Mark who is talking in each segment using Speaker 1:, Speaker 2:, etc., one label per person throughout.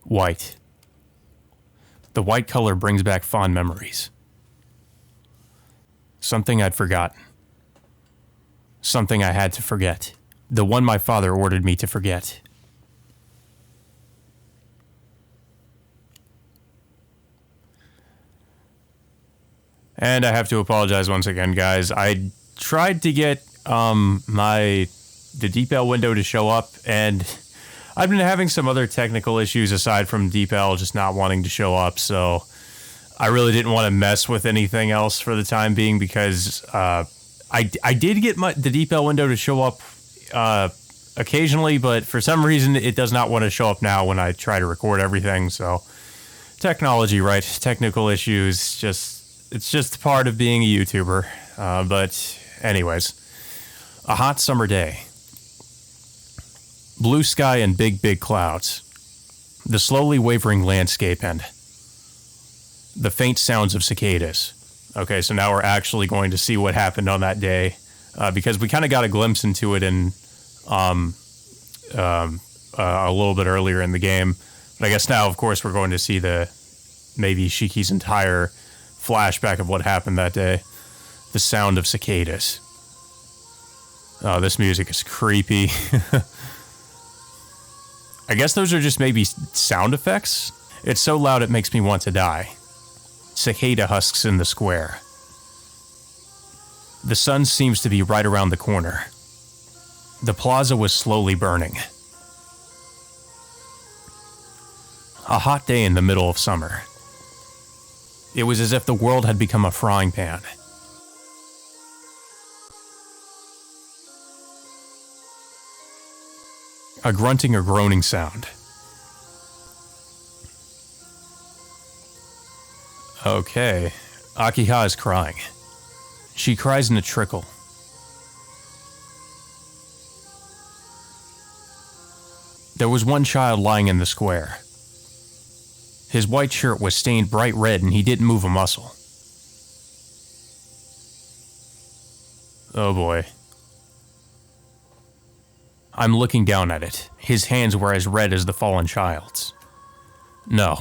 Speaker 1: White. The white color brings back fond memories. Something I'd forgotten. Something I had to forget. The one my father ordered me to forget. And I have to apologize once again, guys. I tried to get the DeepL window to show up, and I've been having some other technical issues aside from DeepL just not wanting to show up, so I really didn't want to mess with anything else for the time being because I did get the DeepL window to show up occasionally, but for some reason it does not want to show up now when I try to record everything, so technology, right? Technical issues, it's just part of being a YouTuber. But anyways, a hot summer day. Blue sky and big clouds. The slowly wavering landscape and the faint sounds of cicadas. Okay, so now we're actually going to see what happened on that day because we kind of got a glimpse into it in a little bit earlier in the game. But I guess now, of course, we're going to see maybe Shiki's entire flashback of what happened that day. The sound of cicadas. Oh, this music is creepy. I guess those are just maybe sound effects. It's so loud it makes me want to die. Cicada husks in the square. The sun seems to be right around the corner. The plaza was slowly burning. A hot day in the middle of summer. It was as if the world had become a frying pan. A grunting or groaning sound. Okay, Akiha is crying. She cries in a trickle. There was one child lying in the square. His white shirt was stained bright red and he didn't move a muscle. Oh boy. I'm looking down at it. His hands were as red as the fallen child's. No.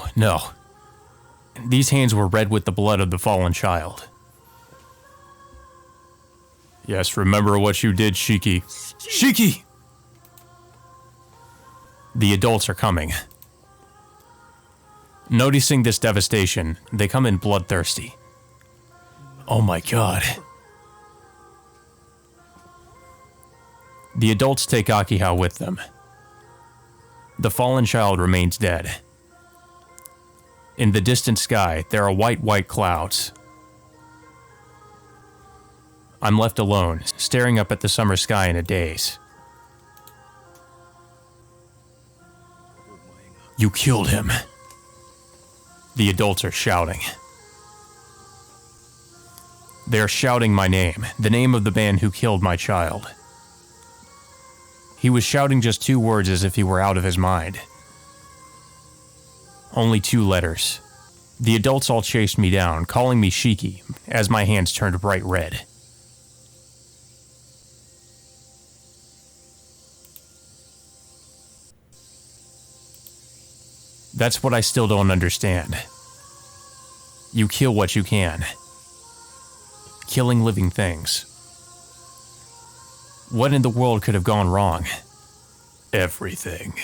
Speaker 1: These hands were red with the blood of the fallen child. Yes, remember what you did, Shiki. Shiki! The adults are coming. Noticing this devastation, they come in bloodthirsty. Oh my god. The adults take Akiha with them. The fallen child remains dead. In the distant sky, there are white clouds. I'm left alone, staring up at the summer sky in a daze. You killed him. The adults are shouting. They are shouting my name, the name of the man who killed my child. He was shouting just 2 words as if he were out of his mind. Only 2 letters. The adults all chased me down, calling me Shiki, as my hands turned bright red. That's what I still don't understand. You kill what you can. Killing living things. What in the world could have gone wrong? Everything.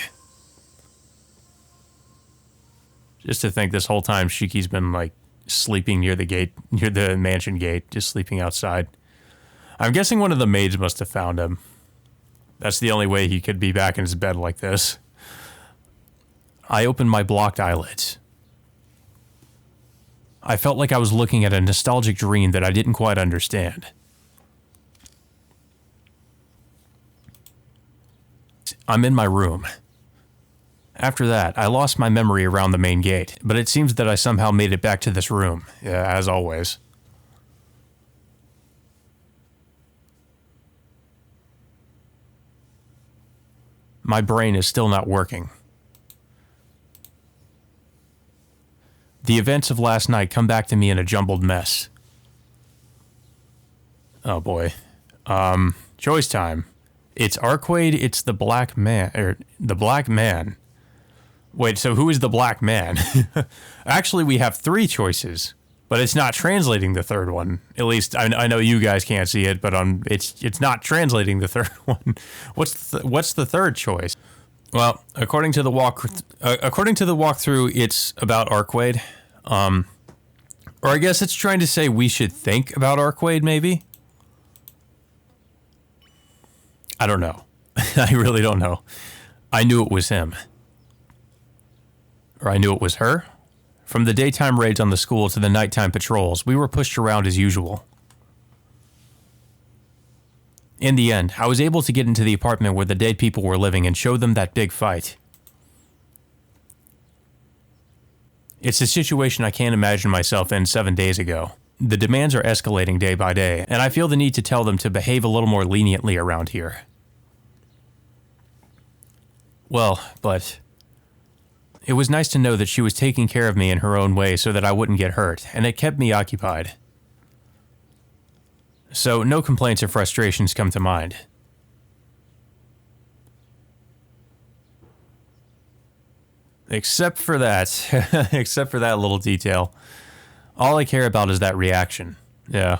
Speaker 1: Just to think this whole time Shiki's been like sleeping near the gate, near the mansion gate, just sleeping outside. I'm guessing one of the maids must have found him. That's the only way he could be back in his bed like this. I opened my blocked eyelids. I felt like I was looking at a nostalgic dream that I didn't quite understand. I'm in my room. After that, I lost my memory around the main gate, but it seems that I somehow made it back to this room, as always. My brain is still not working. The events of last night come back to me in a jumbled mess. Oh boy. Choice time. It's Arcueid, it's the Black Man. Wait, so who is the black man? Actually, we have 3 choices, but it's not translating the third one. At least I know you guys can't see it, but it's not translating the third one. What's the third choice? Well, according to the walkthrough, it's about Arcueid. Or I guess it's trying to say we should think about Arcueid, maybe? I don't know. I really don't know. I knew it was him. Or I knew it was her. From the daytime raids on the school to the nighttime patrols, we were pushed around as usual. In the end, I was able to get into the apartment where the dead people were living and show them that big fight. It's a situation I can't imagine myself in 7 days ago. The demands are escalating day by day, and I feel the need to tell them to behave a little more leniently around here. Well, but it was nice to know that she was taking care of me in her own way so that I wouldn't get hurt, and it kept me occupied. So no complaints or frustrations come to mind. Except for that. Except for that little detail. All I care about is that reaction. Yeah.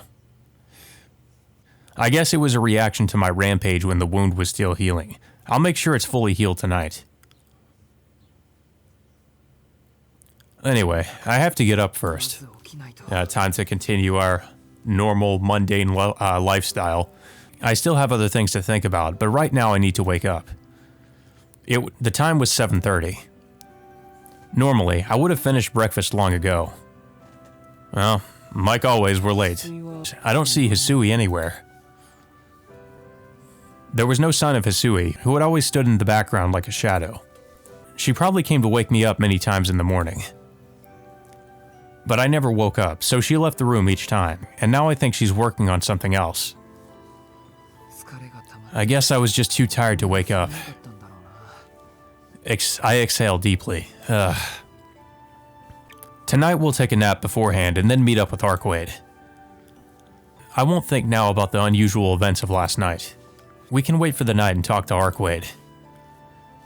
Speaker 1: I guess it was a reaction to my rampage when the wound was still healing. I'll make sure it's fully healed tonight. Anyway, I have to get up first. Time to continue our normal, mundane lifestyle. I still have other things to think about, but right now I need to wake up. The time was 7:30. Normally, I would have finished breakfast long ago. Well, like always, we're late. I don't see Hisui anywhere. There was no sign of Hisui, who had always stood in the background like a shadow. She probably came to wake me up many times in the morning. But I never woke up, so she left the room each time, and now I think she's working on something else. I guess I was just too tired to wake up. I exhale deeply. Tonight we'll take a nap beforehand and then meet up with Arcueid. I won't think now about the unusual events of last night. We can wait for the night and talk to Arcueid.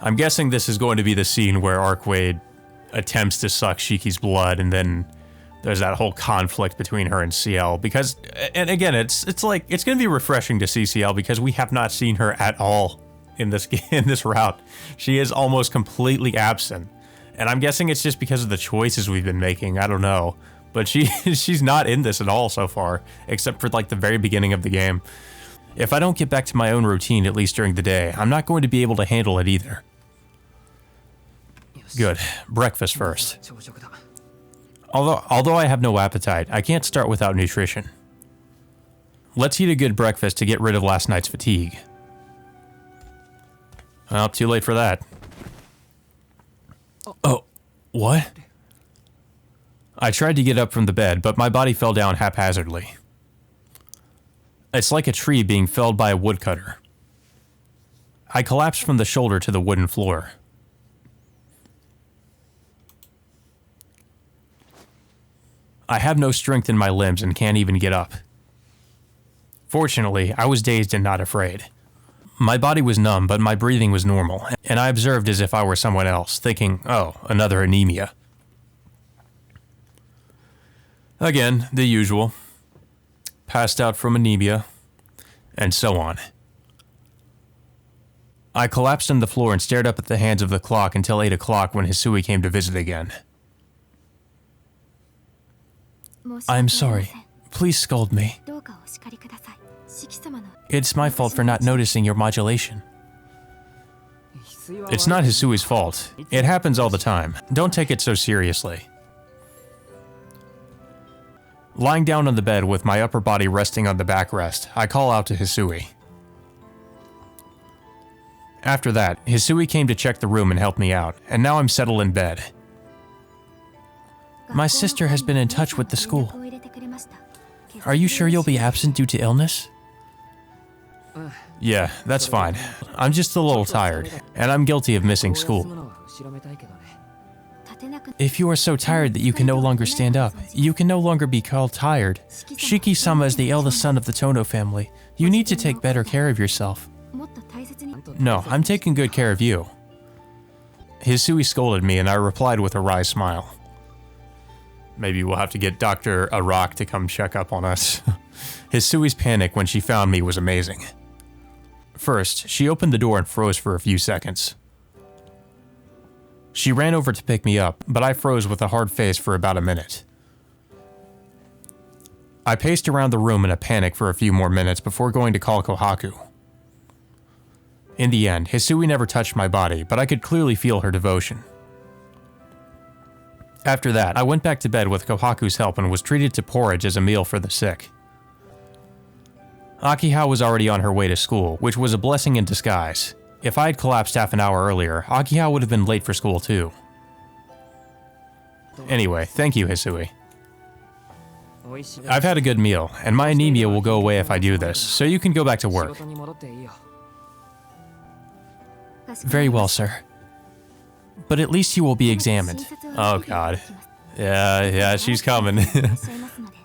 Speaker 1: I'm guessing this is going to be the scene where Arcueid attempts to suck Shiki's blood, and then there's that whole conflict between her and CL, because, and again, it's going to be refreshing to see CL because we have not seen her at all in this route. She is almost completely absent, and I'm guessing it's just because of the choices we've been making. I don't know, but she's not in this at all so far, except for like the very beginning of the game. If I don't get back to my own routine, at least during the day, I'm not going to be able to handle it either. Good. Breakfast first. Although I have no appetite, I can't start without nutrition. Let's eat a good breakfast to get rid of last night's fatigue. Well, too late for that. Oh, what? I tried to get up from the bed, but my body fell down haphazardly. It's like a tree being felled by a woodcutter. I collapsed from the shoulder to the wooden floor. I have no strength in my limbs and can't even get up. Fortunately, I was dazed and not afraid. My body was numb, but my breathing was normal, and I observed as if I were someone else, thinking, oh, another anemia. Again, the usual. Passed out from anemia, and so on. I collapsed on the floor and stared up at the hands of the clock until 8 o'clock when Hisui came to visit again. I'm sorry. Please scold me. It's my fault for not noticing your modulation. It's not Hisui's fault. It happens all the time. Don't take it so seriously. Lying down on the bed with my upper body resting on the backrest, I call out to Hisui. After that, Hisui came to check the room and help me out, and now I'm settled in bed. My sister has been in touch with the school. Are you sure you'll be absent due to illness? Yeah, that's fine. I'm just a little tired, and I'm guilty of missing school. If you are so tired that you can no longer stand up, you can no longer be called tired. Shiki-sama is the eldest son of the Tono family. You need to take better care of yourself. No, I'm taking good care of you. Hisui scolded me and I replied with a wry smile. Maybe we'll have to get Dr. Arak to come check up on us. Hisui's panic when she found me was amazing. First, she opened the door and froze for a few seconds. She ran over to pick me up, but I froze with a hard face for about a minute. I paced around the room in a panic for a few more minutes before going to call Kohaku. In the end, Hisui never touched my body, but I could clearly feel her devotion. After that, I went back to bed with Kohaku's help and was treated to porridge as a meal for the sick. Akiha was already on her way to school, which was a blessing in disguise. If I had collapsed half an hour earlier, Akiha would have been late for school too. Anyway, thank you, Hisui. I've had a good meal, and my anemia will go away if I do this, so you can go back to work. Very well, sir. But at least you will be examined. Oh god. Yeah, she's coming.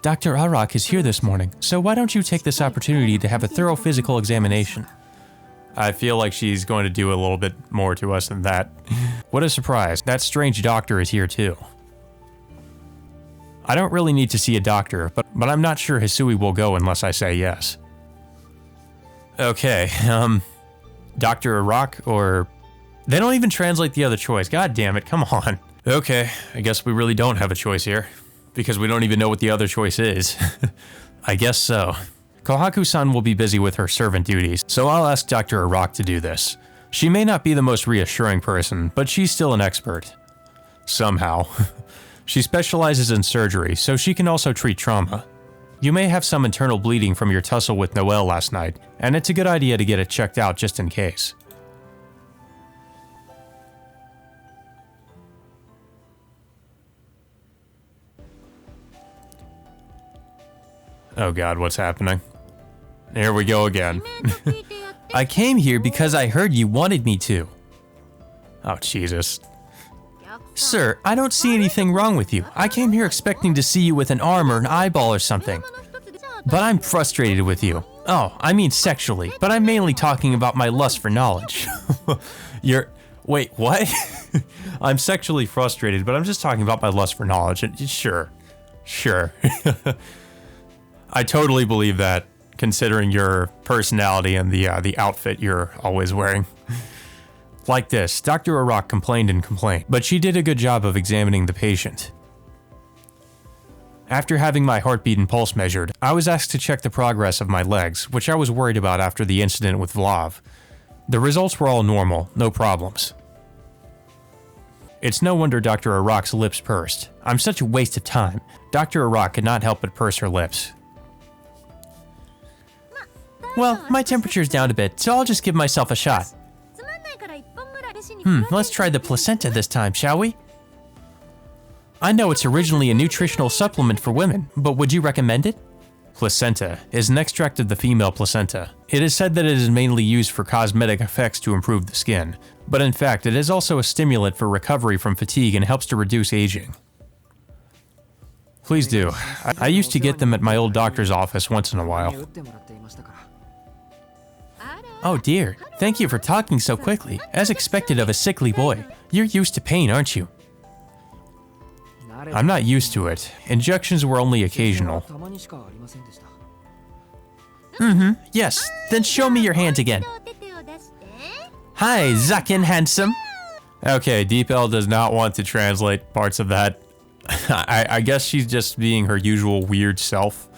Speaker 1: Dr. Arak is here this morning, so why don't you take this opportunity to have a thorough physical examination? I feel like she's going to do a little bit more to us than that. What a surprise, that strange doctor is here too. I don't really need to see a doctor, but I'm not sure Hisui will go unless I say yes. Okay, Dr. Arak or... They don't even translate the other choice, god damn it, come on. Okay, I guess we really don't have a choice here, because we don't even know what the other choice is. I guess so. Kohaku-san will be busy with her servant duties, so I'll ask Dr. Arak to do this. She may not be the most reassuring person, but she's still an expert. Somehow. She specializes in surgery, so she can also treat trauma. You may have some internal bleeding from your tussle with Noelle last night, and it's a good idea to get it checked out just in case. Oh god, what's happening? Here we go again. I came here because I heard you wanted me to. Oh, Jesus. Sir, I don't see anything wrong with you. I came here expecting to see you with an arm or an eyeball or something. But I'm frustrated with you. Oh, I mean sexually, but I'm mainly talking about my lust for knowledge. Wait, what? I'm sexually frustrated, but I'm just talking about my lust for knowledge. Sure. I totally believe that, considering your personality and the outfit you're always wearing. Like this, Dr. Arak complained and complained, but she did a good job of examining the patient. After having my heartbeat and pulse measured, I was asked to check the progress of my legs, which I was worried about after the incident with Vlav. The results were all normal, no problems. It's no wonder Dr. Arak's lips pursed. I'm such a waste of time. Dr. Arak could not help but purse her lips. Well, my temperature's down a bit, so I'll just give myself a shot. Let's try the placenta this time, shall we? I know it's originally a nutritional supplement for women, but would you recommend it? Placenta is an extract of the female placenta. It is said that it is mainly used for cosmetic effects to improve the skin, but in fact it is also a stimulant for recovery from fatigue and helps to reduce aging. Please do. I used to get them at my old doctor's office once in a while. Oh dear, thank you for talking so quickly, as expected of a sickly boy. You're used to pain, aren't you? I'm not used to it. Injections were only occasional. Yes, then show me your hands again. Hi, Zakin handsome. Okay, Deep L does not want to translate parts of that. I guess she's just being her usual weird self.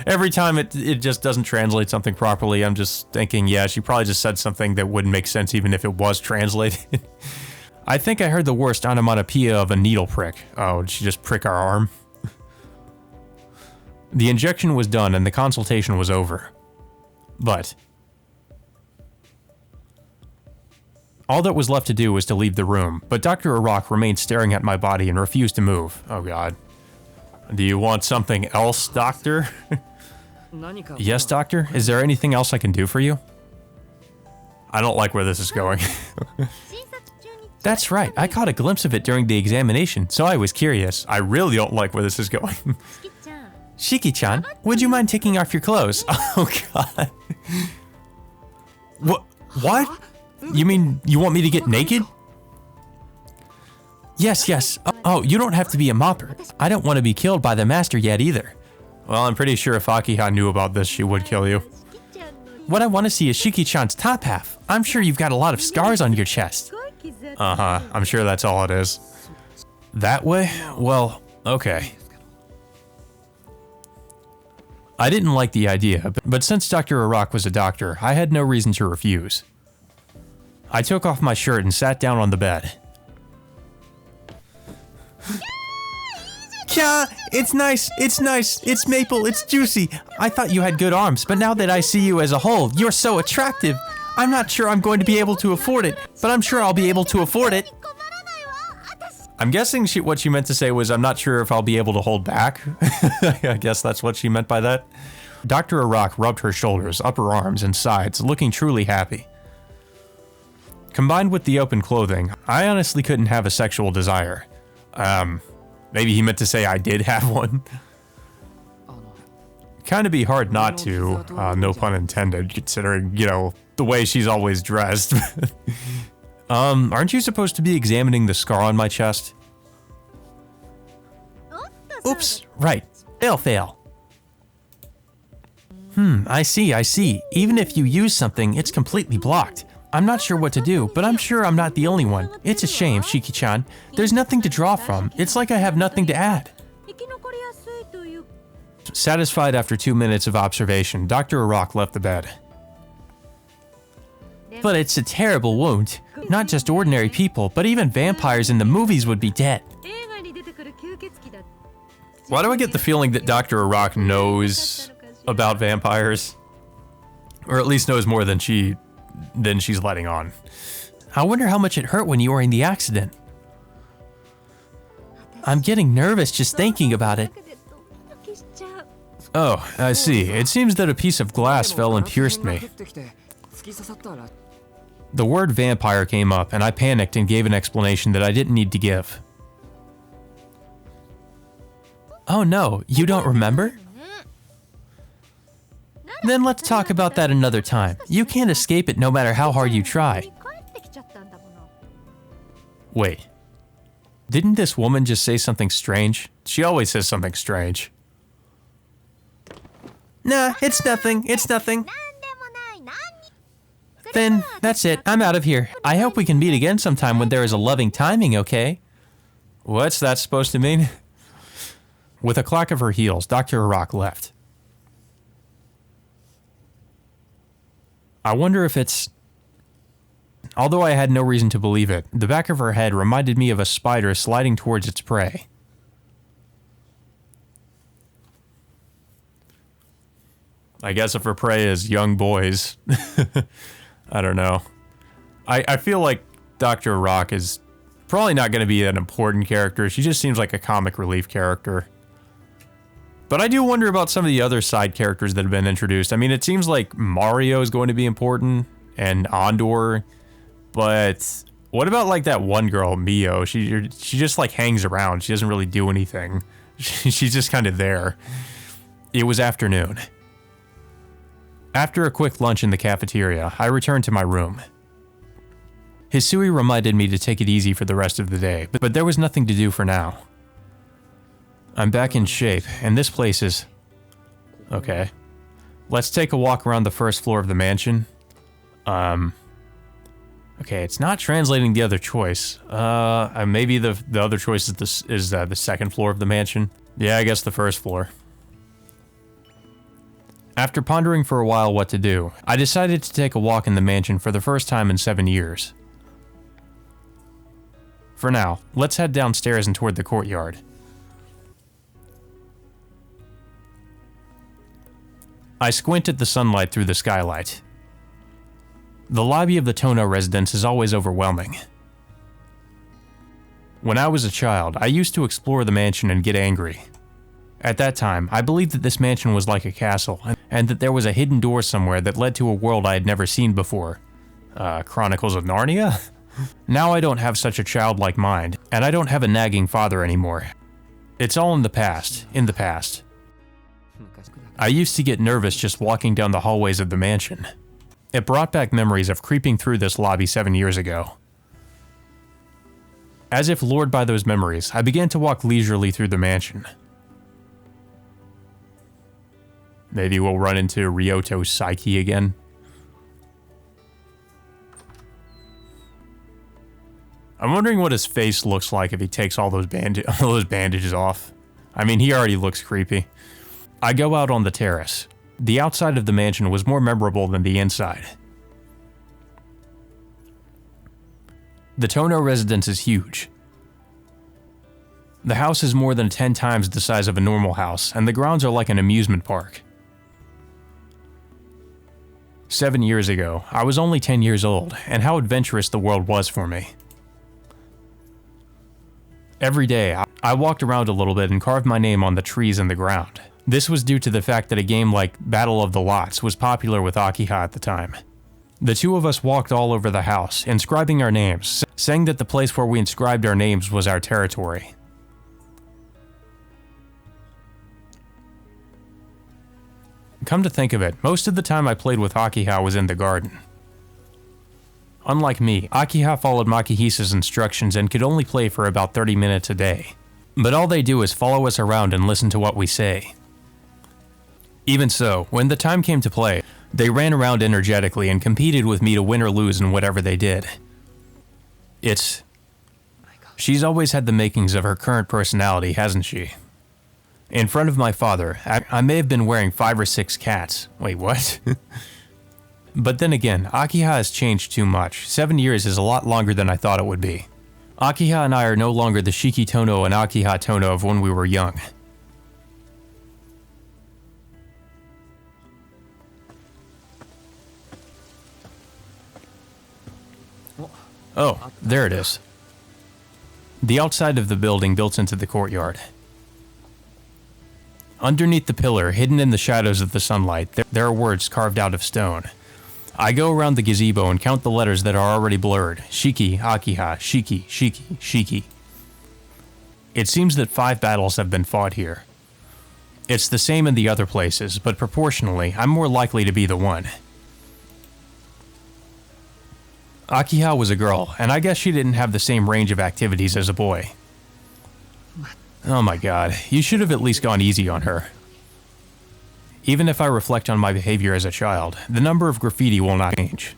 Speaker 1: Every time it just doesn't translate something properly, I'm just thinking, yeah, she probably just said something that wouldn't make sense even if it was translated. I think I heard the worst onomatopoeia of a needle prick. Oh, did she just prick our arm? The injection was done and the consultation was over. But all that was left to do was to leave the room, but Dr. Arak remained staring at my body and refused to move. Oh god. Do you want something else, doctor? Yes, doctor? Is there anything else I can do for you? I don't like where this is going. That's right, I caught a glimpse of it during the examination, so I was curious. I really don't like where this is going. Shiki-chan, would you mind taking off your clothes? Oh god. What? You mean you want me to get naked? Yes, yes. Oh, you don't have to be a mopper. I don't want to be killed by the master yet either. Well, I'm pretty sure if Akiha knew about this, she would kill you. What I want to see is Shiki-chan's top half. I'm sure you've got a lot of scars on your chest. Uh-huh, I'm sure that's all it is. That way? Well, okay. I didn't like the idea, but since Dr. Arak was a doctor, I had no reason to refuse. I took off my shirt and sat down on the bed. Kya, it's nice, it's maple, it's juicy. I thought you had good arms, but now that I see you as a whole, you're so attractive. I'm not sure I'm going to be able to afford it, but I'm sure I'll be able to afford it. I'm guessing what she meant to say was, I'm not sure if I'll be able to hold back. I guess that's what she meant by that. Dr. Arak rubbed her shoulders, upper arms, and sides, looking truly happy. Combined with the open clothing, I honestly couldn't have a sexual desire. Maybe he meant to say I did have one. Kinda be hard not to, no pun intended, considering, you know, the way she's always dressed. Aren't you supposed to be examining the scar on my chest? Oops, right. Fail. I see. Even if you use something, it's completely blocked. I'm not sure what to do, but I'm sure I'm not the only one. It's a shame, Shiki-chan. There's nothing to draw from. It's like I have nothing to add. Satisfied after 2 minutes of observation, Dr. Arak left the bed. But it's a terrible wound. Not just ordinary people, but even vampires in the movies would be dead. Why do I get the feeling that Dr. Arak knows about vampires? Or at least knows more than she's letting on. I wonder how much it hurt when you were in the accident. I'm getting nervous just thinking about it. Oh, I see. It seems that a piece of glass fell and pierced me. The word vampire came up, and I panicked and gave an explanation that I didn't need to give. Oh no, you don't remember? Then let's talk about that another time. You can't escape it no matter how hard you try. Wait. Didn't this woman just say something strange? She always says something strange. Nah, it's nothing. Then, that's it. I'm out of here. I hope we can meet again sometime when there is a loving timing, okay? What's that supposed to mean? With a clack of her heels, Dr. Arak left. I wonder if it's... Although I had no reason to believe it, the back of her head reminded me of a spider sliding towards its prey. I guess if her prey is young boys. I don't know. I feel like Dr. Arak is probably not going to be an important character. She just seems like a comic relief character. But I do wonder about some of the other side characters that have been introduced. I mean, it seems like Mario is going to be important, and Andor, but what about like that one girl, Mio? She just like hangs around. She doesn't really do anything. She's just kind of there. It was afternoon. After a quick lunch in the cafeteria, I returned to my room. Hisui reminded me to take it easy for the rest of the day, but there was nothing to do for now. I'm back in shape, and this place is... Okay. Let's take a walk around the first floor of the mansion. Okay, it's not translating the other choice. Maybe the other choice is the second floor of the mansion. Yeah, I guess the first floor. After pondering for a while what to do, I decided to take a walk in the mansion for the first time in 7 years. For now, let's head downstairs and toward the courtyard. I squint at the sunlight through the skylight. The lobby of the Tono residence is always overwhelming. When I was a child, I used to explore the mansion and get angry. At that time, I believed that this mansion was like a castle, and that there was a hidden door somewhere that led to a world I had never seen before. Chronicles of Narnia? Now I don't have such a childlike mind, and I don't have a nagging father anymore. It's all in the past. I used to get nervous just walking down the hallways of the mansion. It brought back memories of creeping through this lobby 7 years ago. As if lured by those memories, I began to walk leisurely through the mansion. Maybe we'll run into Ryoto's psyche again. I'm wondering what his face looks like if he takes all those bandages off. I mean, he already looks creepy. I go out on the terrace. The outside of the mansion was more memorable than the inside. The Tono residence is huge. The house is more than 10 times the size of a normal house, and the grounds are like an amusement park. 7 years ago, I was only 10 years old, and how adventurous the world was for me. Every day, I walked around a little bit and carved my name on the trees and the ground. This was due to the fact that a game like Battle of the Lots was popular with Akiha at the time. The two of us walked all over the house, inscribing our names, saying that the place where we inscribed our names was our territory. Come to think of it, most of the time I played with Akiha was in the garden. Unlike me, Akiha followed Makihisa's instructions and could only play for about 30 minutes a day. But all they do is follow us around and listen to what we say. Even so, when the time came to play, they ran around energetically and competed with me to win or lose in whatever they did. She's always had the makings of her current personality, hasn't she? In front of my father, I may have been wearing 5 or 6 cats. Wait, what? But then again, Akiha has changed too much. 7 years is a lot longer than I thought it would be. Akiha and I are no longer the Shiki Tono and Akiha Tono of when we were young. Oh, there it is. The outside of the building built into the courtyard. Underneath the pillar, hidden in the shadows of the sunlight, there are words carved out of stone. I go around the gazebo and count the letters that are already blurred. Shiki, Akiha, Shiki, Shiki, Shiki. It seems that 5 battles have been fought here. It's the same in the other places, but proportionally, I'm more likely to be the one. Akiha was a girl, and I guess she didn't have the same range of activities as a boy. Oh my god, you should have at least gone easy on her. Even if I reflect on my behavior as a child, the number of graffiti will not change.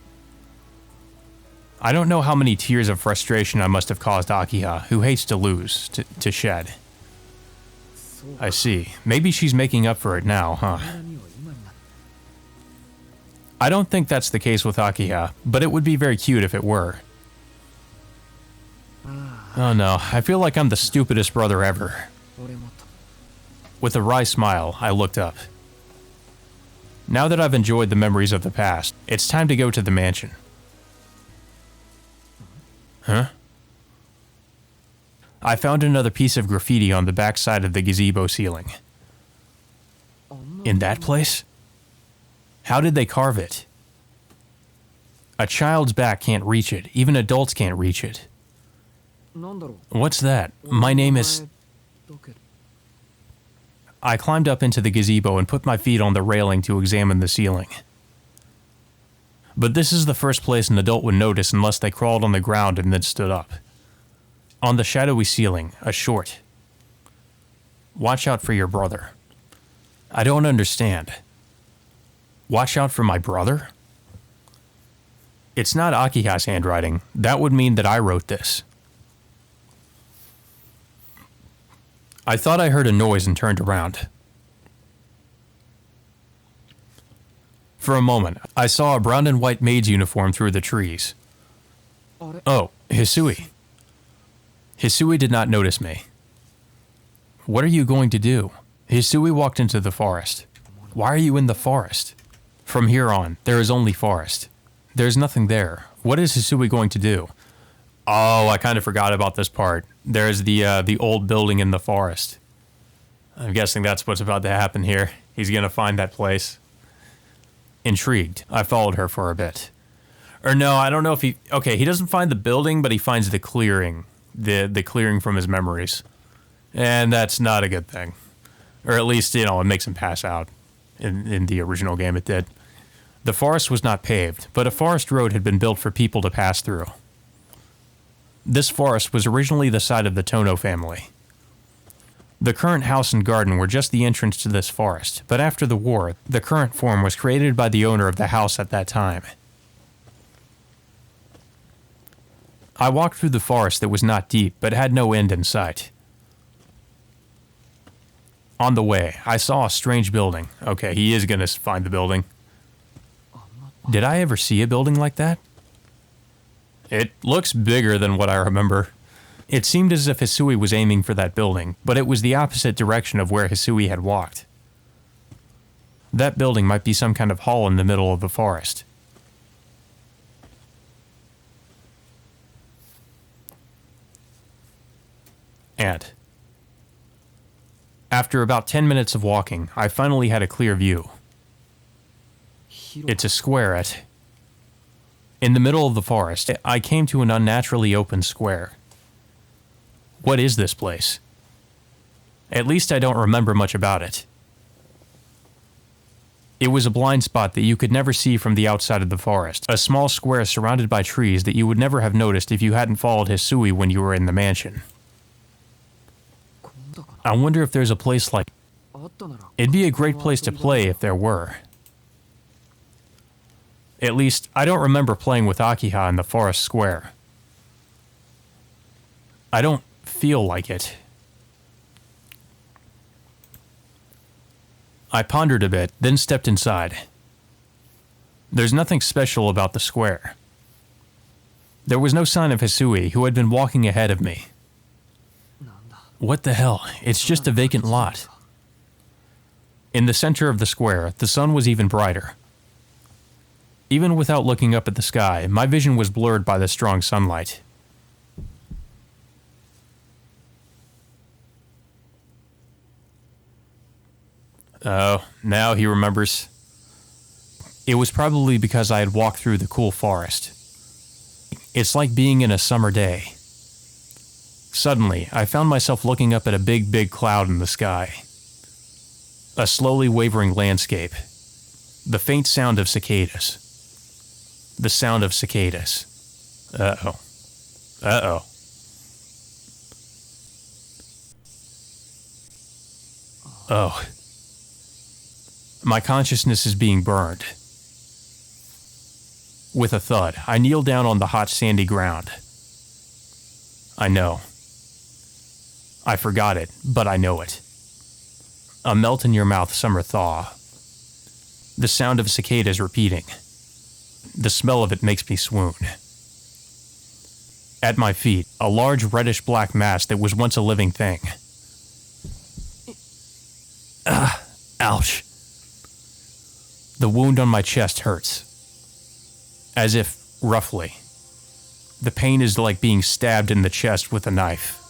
Speaker 1: I don't know how many tears of frustration I must have caused Akiha, who hates to lose, to shed. I see. Maybe she's making up for it now, huh? I don't think that's the case with Akiha, but it would be very cute if it were. Oh no, I feel like I'm the stupidest brother ever. With a wry smile, I looked up. Now that I've enjoyed the memories of the past, it's time to go to the mansion. Huh? I found another piece of graffiti on the back side of the gazebo ceiling. In that place? How did they carve it? A child's back can't reach it, even adults can't reach it. What's that? My name is... I climbed up into the gazebo and put my feet on the railing to examine the ceiling. But this is the first place an adult would notice unless they crawled on the ground and then stood up. On the shadowy ceiling, a short. Watch out for your brother. I don't understand. Watch out for my brother? It's not Akiha's handwriting. That would mean that I wrote this. I thought I heard a noise and turned around. For a moment, I saw a brown and white maid's uniform through the trees. Oh, Hisui. Hisui did not notice me. What are you going to do? Hisui walked into the forest. Why are you in the forest? From here on, there is only forest. There's nothing there. What is Hisui going to do? Oh, I kind of forgot about this part. There's the old building in the forest. I'm guessing that's what's about to happen here. He's going to find that place. Intrigued, I followed her for a bit. Or no, I don't know if he... Okay, he doesn't find the building, but he finds the clearing. The clearing from his memories. And that's not a good thing. Or at least, you know, it makes him pass out. In the original game, it did. The forest was not paved, but a forest road had been built for people to pass through. This forest was originally the site of the Tono family. The current house and garden were just the entrance to this forest, but after the war, the current form was created by the owner of the house at that time. I walked through the forest that was not deep, but had no end in sight. On the way, I saw a strange building. Okay, he is gonna find the building. Did I ever see a building like that? It looks bigger than what I remember. It seemed as if Hisui was aiming for that building, but it was the opposite direction of where Hisui had walked. That building might be some kind of hall in the middle of the forest. And after about 10 minutes of walking, I finally had a clear view. It's a square in the middle of the forest. I came to an unnaturally open square. What is this place? At least I don't remember much about it. It was a blind spot that you could never see from the outside of the forest, a small square surrounded by trees that you would never have noticed if you hadn't followed Hisui when you were in the mansion. I wonder if there's a place like... It'd be a great place to play if there were. At least, I don't remember playing with Akiha in the forest square. I don't feel like it. I pondered a bit, then stepped inside. There's nothing special about the square. There was no sign of Hisui, who had been walking ahead of me. What the hell? It's just a vacant lot. In the center of the square, the sun was even brighter. Even without looking up at the sky, my vision was blurred by the strong sunlight. Oh, now he remembers. It was probably because I had walked through the cool forest. It's like being in a summer day. Suddenly, I found myself looking up at a big cloud in the sky. A slowly wavering landscape. The faint sound of cicadas. The sound of cicadas. Uh-oh. Uh-oh. Oh. My consciousness is being burned. With a thud, I kneel down on the hot sandy ground. I know. I forgot it, but I know it. A melt-in-your-mouth summer thaw. The sound of cicadas repeating. The smell of it makes me swoon. At my feet, a large reddish-black mass that was once a living thing. Ouch. The wound on my chest hurts. As if, roughly. The pain is like being stabbed in the chest with a knife.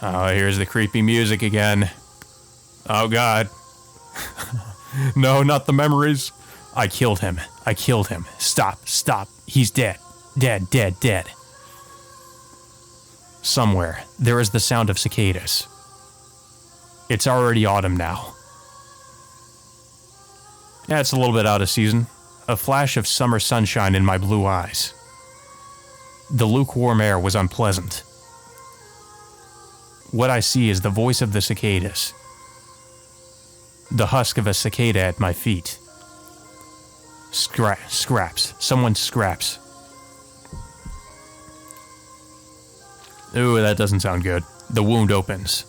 Speaker 1: Oh, here's the creepy music again. Oh, God. No, not the memories. I killed him. I killed him. Stop. He's dead. Dead. Somewhere, there is the sound of cicadas. It's already autumn now. Yeah, it's a little bit out of season. A flash of summer sunshine in my blue eyes. The lukewarm air was unpleasant. What I see is the voice of the cicadas. The husk of a cicada at my feet. Scraps. Someone scraps. Ooh, that doesn't sound good. The wound opens.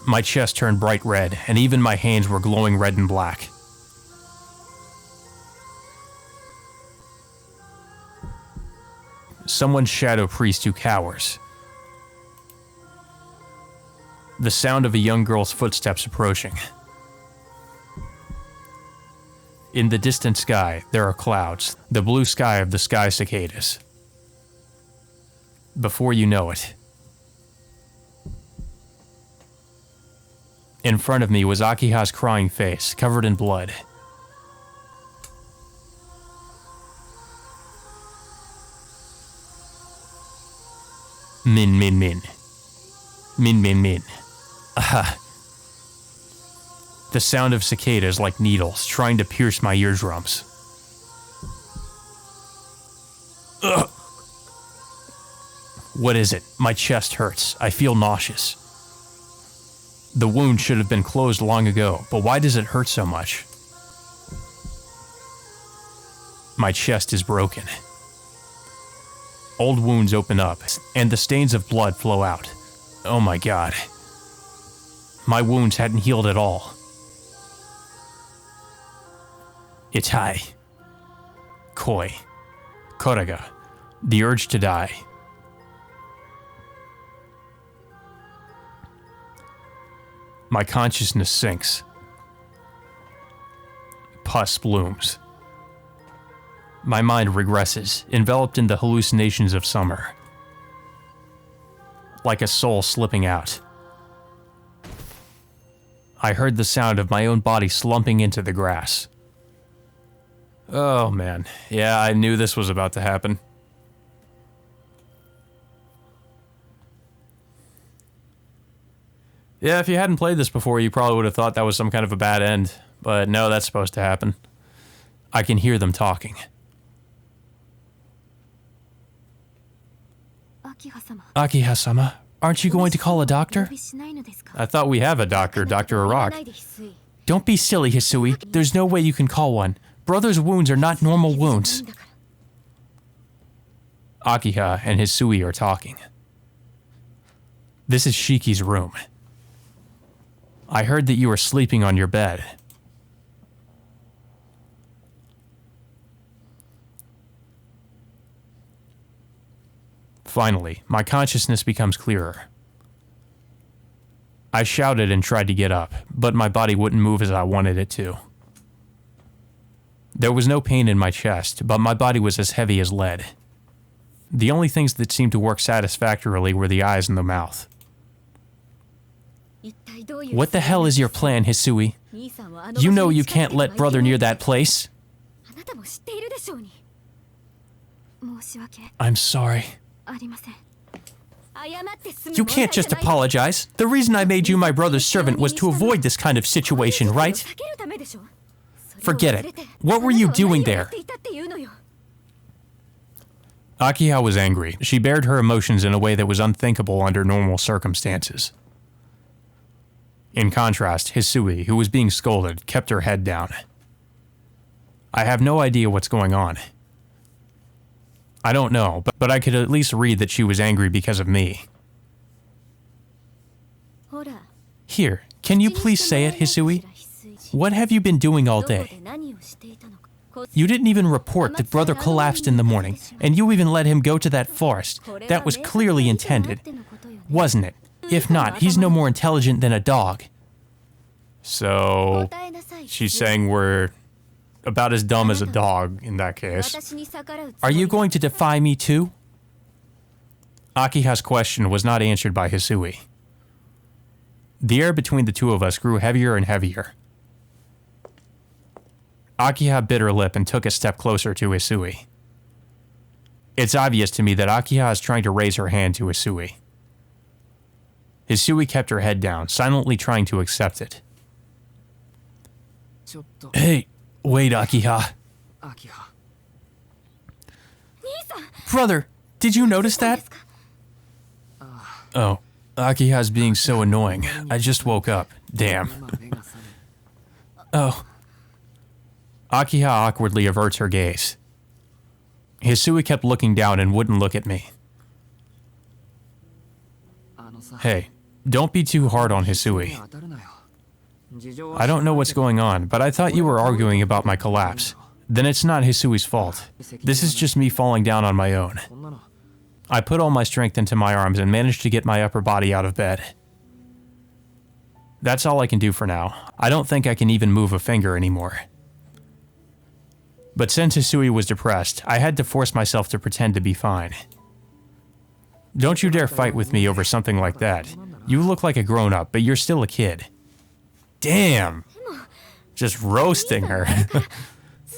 Speaker 1: My chest turned bright red, and even my hands were glowing red and black. Someone's shadow priest who cowers. The sound of a young girl's footsteps approaching. In the distant sky, there are clouds, the blue sky of the sky cicadas. Before you know it, in front of me was Akiha's crying face, covered in blood. Min. Aha. The sound of cicadas like needles trying to pierce my eardrums. Ugh. What is it? My chest hurts. I feel nauseous. The wound should have been closed long ago, but why does it hurt so much? My chest is broken. Old wounds open up, and the stains of blood flow out. Oh my god. My wounds hadn't healed at all. Itai. Koi. Koraga. The urge to die. My consciousness sinks. Pus blooms. My mind regresses, enveloped in the hallucinations of summer. Like a soul slipping out. I heard the sound of my own body slumping into the grass. Oh man, yeah, I knew this was about to happen. Yeah, if you hadn't played this before, you probably would have thought that was some kind of a bad end. But no, that's supposed to happen. I can hear them talking. Akiha-sama, aren't you going to call a doctor? I thought we have a doctor, Dr. Arak. Don't be silly, Hisui. There's no way you can call one. Brother's wounds are not normal wounds. Akiha and Hisui are talking. This is Shiki's room. I heard that you were sleeping on your bed. Finally, my consciousness becomes clearer. I shouted and tried to get up, but my body wouldn't move as I wanted it to. There was no pain in my chest, but my body was as heavy as lead. The only things that seemed to work satisfactorily were the eyes and the mouth. What the hell is your plan, Hisui? You know you can't let brother near that place. I'm sorry. You can't just apologize. The reason I made you my brother's servant was to avoid this kind of situation, right? Forget it. What were you doing there? Akiha was angry. She bared her emotions in a way that was unthinkable under normal circumstances. In contrast, Hisui, who was being scolded, kept her head down. I have no idea what's going on. I don't know, but I could at least read that she was angry because of me. Here, can you please say it, Hisui? What have you been doing all day? You didn't even report that brother collapsed in the morning, and you even let him go to that forest. That was clearly intended, wasn't it? If not, he's no more intelligent than a dog. So, she's saying we're about as dumb as a dog in that case. Are you going to defy me too? Akiha's question was not answered by Hisui. The air between the two of us grew heavier and heavier. Akiha bit her lip and took a step closer to Hisui. It's obvious to me that Akiha is trying to raise her hand to Hisui. Hisui kept her head down, silently trying to accept it. Hey, wait, Akiha. Brother, did you notice that? Oh, Akiha's being so annoying. I just woke up. Damn. Oh. Akiha awkwardly averts her gaze. Hisui kept looking down and wouldn't look at me. Hey, don't be too hard on Hisui. I don't know what's going on, but I thought you were arguing about my collapse. Then it's not Hisui's fault. This is just me falling down on my own. I put all my strength into my arms and managed to get my upper body out of bed. That's all I can do for now. I don't think I can even move a finger anymore. But since Hisui was depressed, I had to force myself to pretend to be fine. Don't you dare fight with me over something like that. You look like a grown-up, but you're still a kid. Damn! Just roasting her.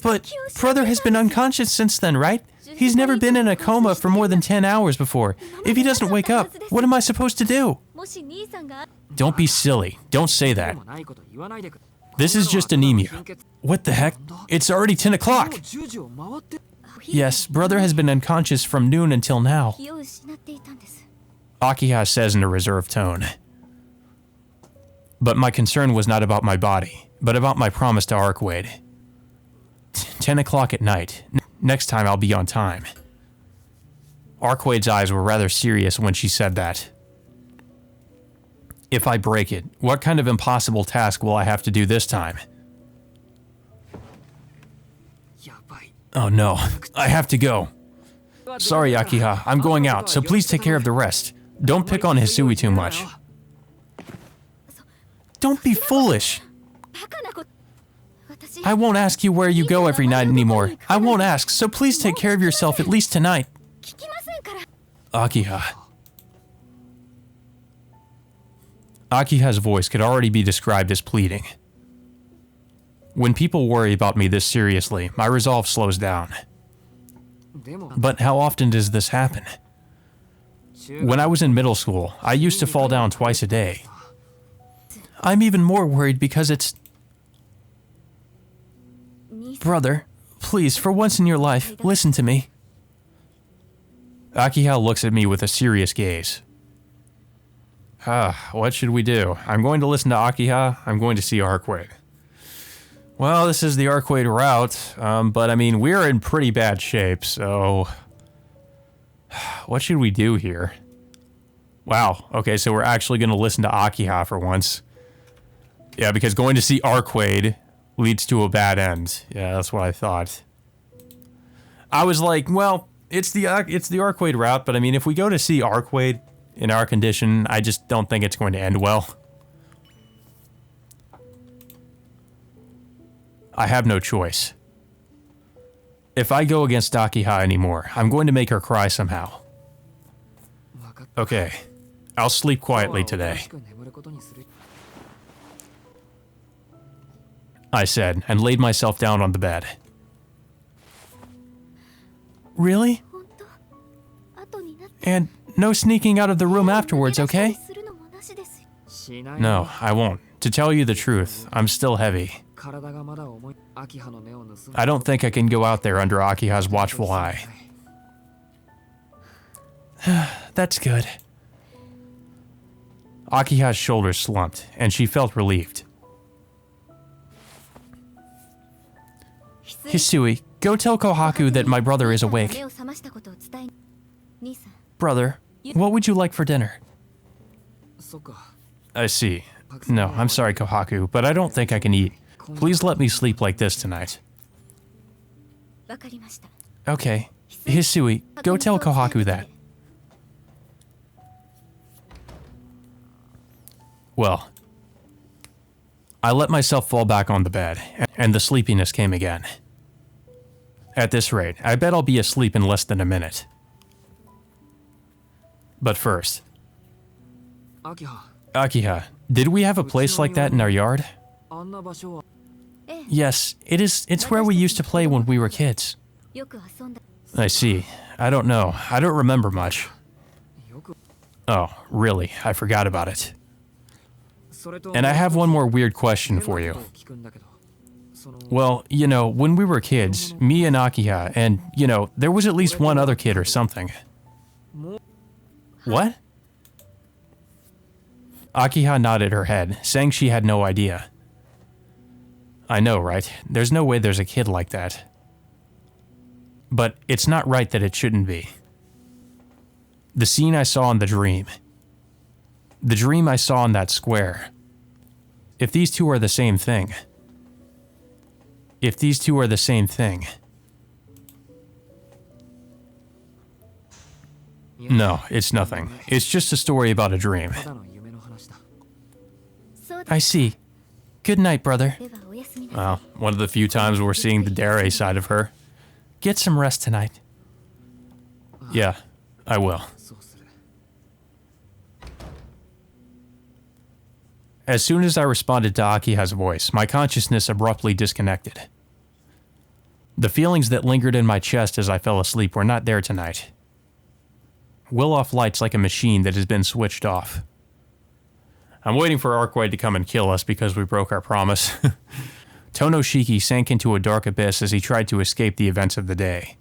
Speaker 1: But brother has been unconscious since then, right? He's never been in a coma for more than 10 hours before. If he doesn't wake up, what am I supposed to do? Don't be silly. Don't say that. This is just anemia. What the heck? It's already 10 o'clock. Yes, brother has been unconscious from noon until now, Akiha says in a reserved tone. But my concern was not about my body, but about my promise to Arcueid. 10 o'clock at night. Next time I'll be on time. Arcueid's eyes were rather serious when she said that. If I break it, what kind of impossible task will I have to do this time? Oh no, I have to go. Sorry, Akiha, I'm going out, so please take care of the rest. Don't pick on Hisui too much. Don't be foolish. I won't ask you where you go every night anymore. I won't ask, so please take care of yourself at least tonight. Akiha. Akiha's voice could already be described as pleading. When people worry about me this seriously, my resolve slows down. But how often does this happen? When I was in middle school, I used to fall down twice a day. I'm even more worried because it's... Brother, please, for once in your life, listen to me. Akiha looks at me with a serious gaze. What should we do? I'm going to listen to Akiha. I'm going to see Arcueid. Well, this is the Arcueid route, but I mean, we're in pretty bad shape, so... What should we do here? Wow, okay, so we're actually going to listen to Akiha for once. Yeah, because going to see Arcueid leads to a bad end. Yeah, that's what I thought. I was like, well, it's the Arcueid route, but I mean, if we go to see Arcueid in our condition, I just don't think it's going to end well. I have no choice. If I go against Akiha anymore, I'm going to make her cry somehow. Okay, I'll sleep quietly today, I said, and laid myself down on the bed. Really? And no sneaking out of the room afterwards, okay? No, I won't. To tell you the truth, I'm still heavy. I don't think I can go out there under Akiha's watchful eye. That's good. Akiha's shoulders slumped, and she felt relieved. Hisui, go tell Kohaku that my brother is awake. Brother, what would you like for dinner? I see. No, I'm sorry, Kohaku, but I don't think I can eat. Please let me sleep like this tonight. Okay. Hisui, go tell Kohaku that. Well, I let myself fall back on the bed, and the sleepiness came again. At this rate, I bet I'll be asleep in less than a minute. But first... Akiha, did we have a place like that in our yard? Yes, it's where we used to play when we were kids. I see. I don't know. I don't remember much. Oh, really? I forgot about it. And I have one more weird question for you. Well, you know, when we were kids, me and Akiha, and, you know, there was at least one other kid or something. What? Akiha nodded her head, saying she had no idea. I know, right? There's no way there's a kid like that. But it's not right that it shouldn't be. The scene I saw in the dream I saw in that square. If these two are the same thing. No, it's nothing. It's just a story about a dream. I see. Good night, brother. Well, one of the few times we're seeing the Dare side of her. Get some rest tonight. Yeah, I will. As soon as I responded to Akiha's voice, my consciousness abruptly disconnected. The feelings that lingered in my chest as I fell asleep were not there tonight. Will off lights like a machine that has been switched off. I'm waiting for Arcueid to come and kill us because we broke our promise. Tonoshiki sank into a dark abyss as he tried to escape the events of the day.